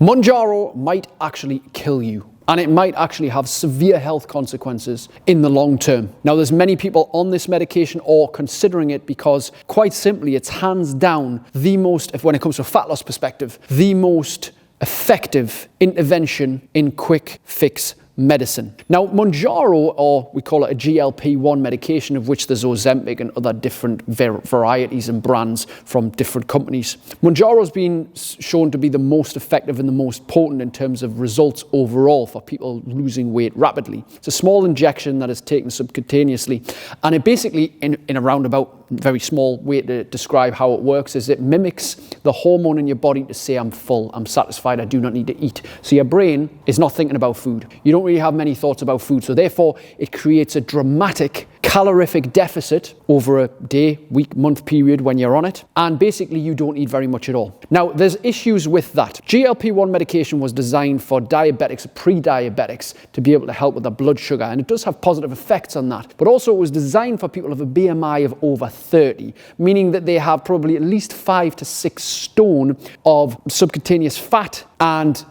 Mounjaro might actually kill you, and it might actually have severe health consequences in the long term. Now, there's many people on this medication or considering it because, quite simply, it's hands down the most, when it comes to a fat loss perspective, the most effective intervention in quick fix medicine. Now, Mounjaro, or we call it a GLP-1 medication, of which there's Ozempic and other different varieties and brands from different companies. Mounjaro has been shown to be the most effective and the most potent in terms of results overall for people losing weight rapidly. It's a small injection that is taken subcutaneously, and it basically, in a roundabout, very small way to describe how it works, is it mimics the hormone in your body to say, I'm full, I'm satisfied, I do not need to eat. So your brain is not thinking about food. You don't really have many thoughts about food. So therefore, it creates a dramatic calorific deficit over a day, week, month period when you're on it. And basically, you don't eat very much at all. Now, there's issues with that. GLP-1 medication was designed for diabetics, pre-diabetics, to be able to help with their blood sugar. And it does have positive effects on that. But also, it was designed for people of a BMI of over 30, meaning that they have probably at least 5 to 6 stone of subcutaneous fat and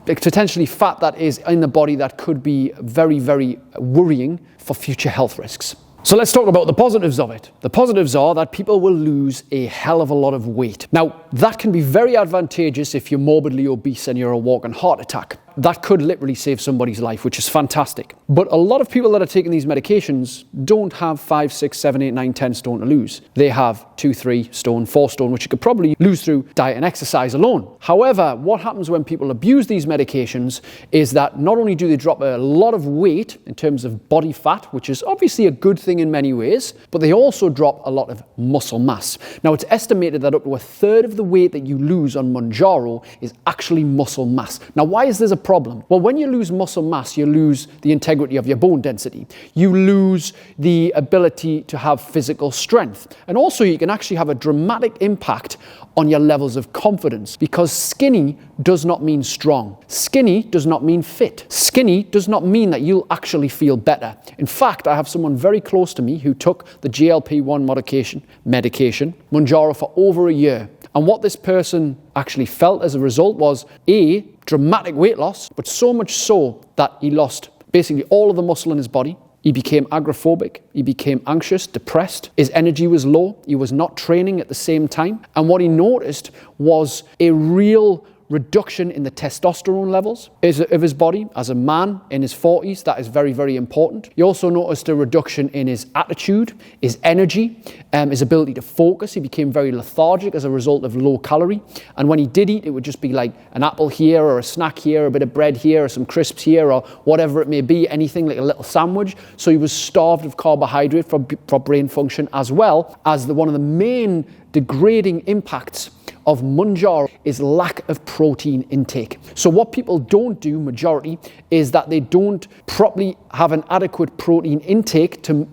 potentially fat that is in the body that could be very, very worrying for future health risks. So let's talk about the positives of it. The positives are that people will lose a hell of a lot of weight. Now, that can be very advantageous if you're morbidly obese and you're a walking heart attack. That could literally save somebody's life, which is fantastic. But a lot of people that are taking these medications don't have 5, 6, 7, 8, 9, 10 stone to lose. They have 2, 3 stone, 4 stone, which you could probably lose through diet and exercise alone. However, what happens when people abuse these medications is that not only do they drop a lot of weight in terms of body fat, which is obviously a good thing in many ways, but they also drop a lot of muscle mass. Now, it's estimated that up to a third of the weight that you lose on Mounjaro is actually muscle mass. Now, why is this a problem? Well, when you lose muscle mass, you lose the integrity of your bone density. You lose the ability to have physical strength. And also, you can actually have a dramatic impact on your levels of confidence, because skinny does not mean strong. Skinny does not mean fit. Skinny does not mean that you'll actually feel better. In fact, I have someone very close to me who took the GLP-1 medication, Mounjaro, for over a year. And what this person actually felt as a result was A, dramatic weight loss, but so much so that he lost basically all of the muscle in his body. He became agoraphobic, he became anxious, depressed, his energy was low, he was not training at the same time. And what he noticed was a real reduction in the testosterone levels of his body. As a man in his 40s, that is very, very important. He also noticed a reduction in his attitude, his energy, his ability to focus. He became very lethargic as a result of low calorie. And when he did eat, it would just be like an apple here or a snack here, a bit of bread here or some crisps here or whatever it may be, anything like a little sandwich. So he was starved of carbohydrate for brain function, as well as one of the main degrading impacts of Mounjaro is lack of protein intake. So what people don't do, majority, is that they don't properly have an adequate protein intake to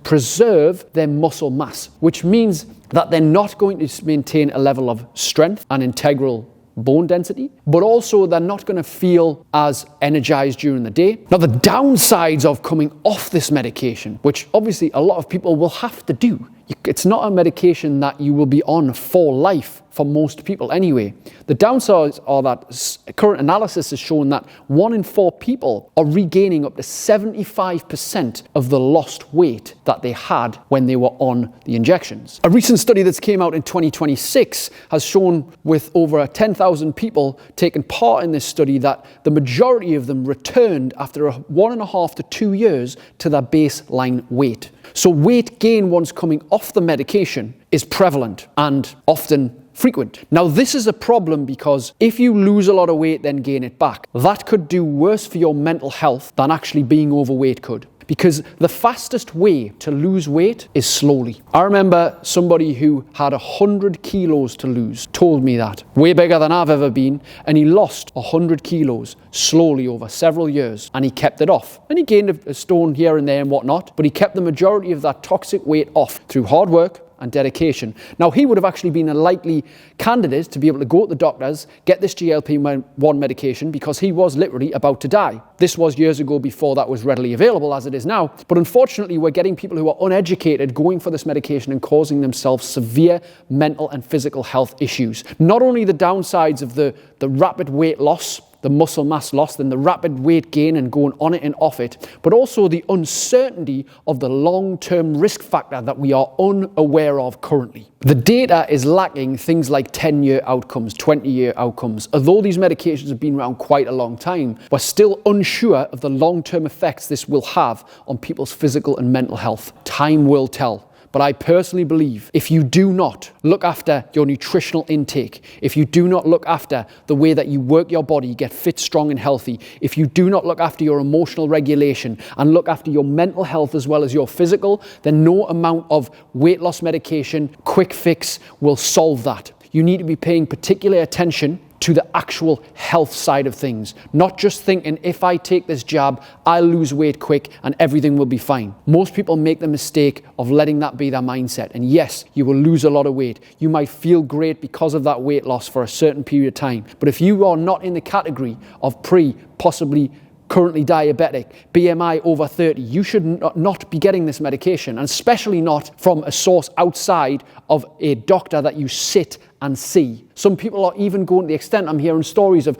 preserve their muscle mass, which means that they're not going to maintain a level of strength and integral bone density, but also they're not going to feel as energized during the day. Now, the downsides of coming off this medication, which obviously a lot of people will have to do, it's not a medication that you will be on for life for most people anyway. The downsides are that current analysis has shown that 1 in 4 people are regaining up to 75% of the lost weight that they had when they were on the injections. A recent study that's came out in 2026 has shown, with over 10,000 people taking part in this study, that the majority of them returned after 1.5 to 2 years to their baseline weight. So weight gain once coming off the medication is prevalent and often frequent. Now, this is a problem because if you lose a lot of weight, then gain it back, that could do worse for your mental health than actually being overweight could. Because the fastest way to lose weight is slowly. I remember somebody who had 100 kilos to lose told me that, way bigger than I've ever been, and he lost 100 kilos slowly over several years, and he kept it off. And he gained a stone here and there and whatnot, but he kept the majority of that toxic weight off through hard work, and dedication. Now, he would have actually been a likely candidate to be able to go to the doctors, get this GLP-1 medication, because he was literally about to die. This was years ago before that was readily available as it is now. But unfortunately, we're getting people who are uneducated going for this medication and causing themselves severe mental and physical health issues. Not only the downsides of the rapid weight loss, the muscle mass loss, then the rapid weight gain and going on it and off it, but also the uncertainty of the long-term risk factor that we are unaware of currently. The data is lacking things like 10-year outcomes, 20-year outcomes. Although these medications have been around quite a long time, we're still unsure of the long-term effects this will have on people's physical and mental health. Time will tell. But I personally believe if you do not look after your nutritional intake, if you do not look after the way that you work your body, get fit, strong and healthy, if you do not look after your emotional regulation and look after your mental health as well as your physical, then no amount of weight loss medication, quick fix will solve that. You need to be paying particular attention to the actual health side of things, not just thinking if I take this jab, I'll lose weight quick and everything will be fine. Most people make the mistake of letting that be their mindset. And yes, you will lose a lot of weight. You might feel great because of that weight loss for a certain period of time. But if you are not in the category of possibly currently diabetic, BMI over 30, you should not be getting this medication, and especially not from a source outside of a doctor that you sit and see. Some people are even going to the extent, I'm hearing stories of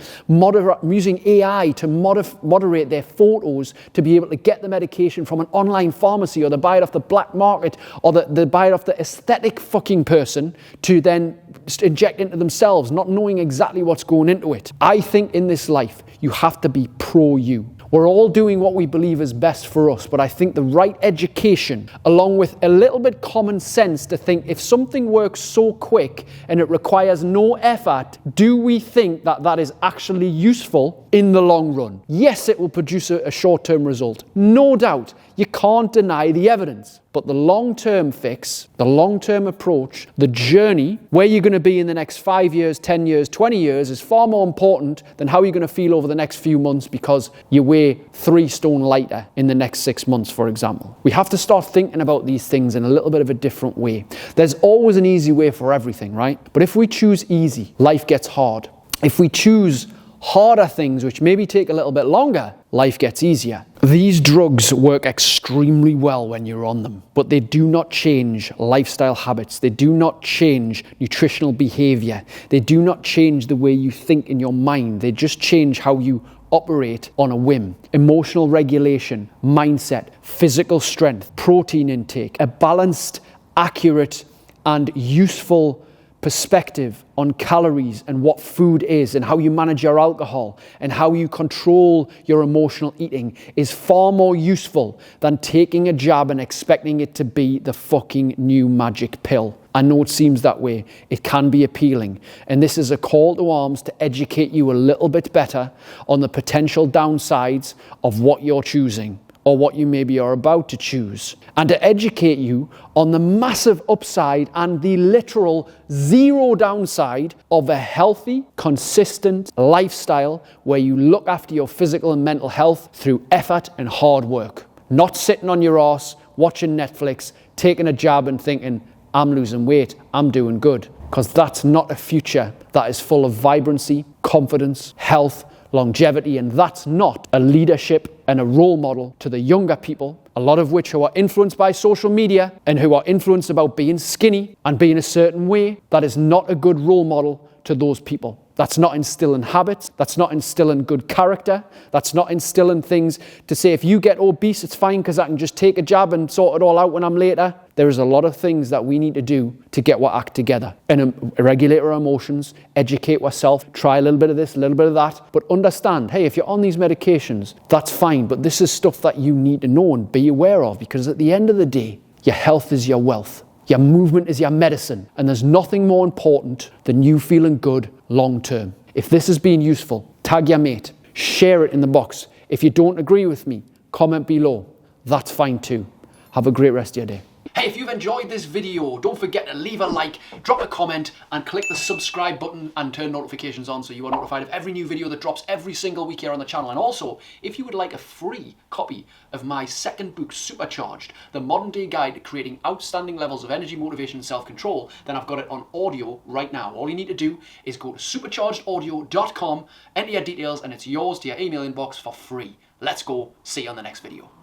using AI to moderate their photos to be able to get the medication from an online pharmacy, or they buy it off the black market, or they buy it off the aesthetic fucking person to then inject into themselves, not knowing exactly what's going into it. I think in this life, you have to be pro-you. We're all doing what we believe is best for us, but I think the right education, along with a little bit common sense to think if something works so quick and it requires no effort, do we think that that is actually useful in the long run? Yes, it will produce a short-term result. No doubt. You can't deny the evidence. But the long-term fix, the long-term approach, the journey, where you're going to be in the next 5 years, 10 years, 20 years is far more important than how you're going to feel over the next few months because you weigh 3 stone lighter in the next 6 months, for example. We have to start thinking about these things in a little bit of a different way. There's always an easy way for everything, right? But if we choose easy, life gets hard. If we choose harder things, which maybe take a little bit longer, life gets easier. These drugs work extremely well when you're on them, but they do not change lifestyle habits. They do not change nutritional behavior. They do not change the way you think in your mind. They just change how you operate on a whim. Emotional regulation, mindset, physical strength, protein intake, a balanced, accurate, and useful perspective on calories and what food is and how you manage your alcohol and how you control your emotional eating is far more useful than taking a jab and expecting it to be the fucking new magic pill. I know it seems that way. It can be appealing. And this is a call to arms to educate you a little bit better on the potential downsides of what you're choosing, or what you maybe are about to choose, and to educate you on the massive upside and the literal zero downside of a healthy, consistent lifestyle where you look after your physical and mental health through effort and hard work. Not sitting on your ass, watching Netflix, taking a jab and thinking, I'm losing weight, I'm doing good. Because that's not a future that is full of vibrancy, confidence, health, longevity, and that's not a leadership and a role model to the younger people, a lot of which who are influenced by social media and who are influenced about being skinny and being a certain way. That is not a good role model to those people. That's not instilling habits. That's not instilling good character. That's not instilling things to say, if you get obese, it's fine because I can just take a jab and sort it all out when I'm later. There is a lot of things that we need to do to get our act together and regulate our emotions, educate ourselves, try a little bit of this, a little bit of that, but understand, hey, if you're on these medications, that's fine, but this is stuff that you need to know and be aware of, because at the end of the day, your health is your wealth. Your movement is your medicine, and there's nothing more important than you feeling good long term. If this has been useful, tag your mate, share it in the box. If you don't agree with me, comment below. That's fine too. Have a great rest of your day. Hey, if you've enjoyed this video, don't forget to leave a like, drop a comment, and click the subscribe button and turn notifications on so you are notified of every new video that drops every single week here on the channel. And also, if you would like a free copy of my second book, Supercharged, the modern day guide to creating outstanding levels of energy, motivation, and self-control, then I've got it on audio right now. All you need to do is go to superchargedaudio.com, enter your details, and it's yours to your email inbox for free. Let's go. See you on the next video.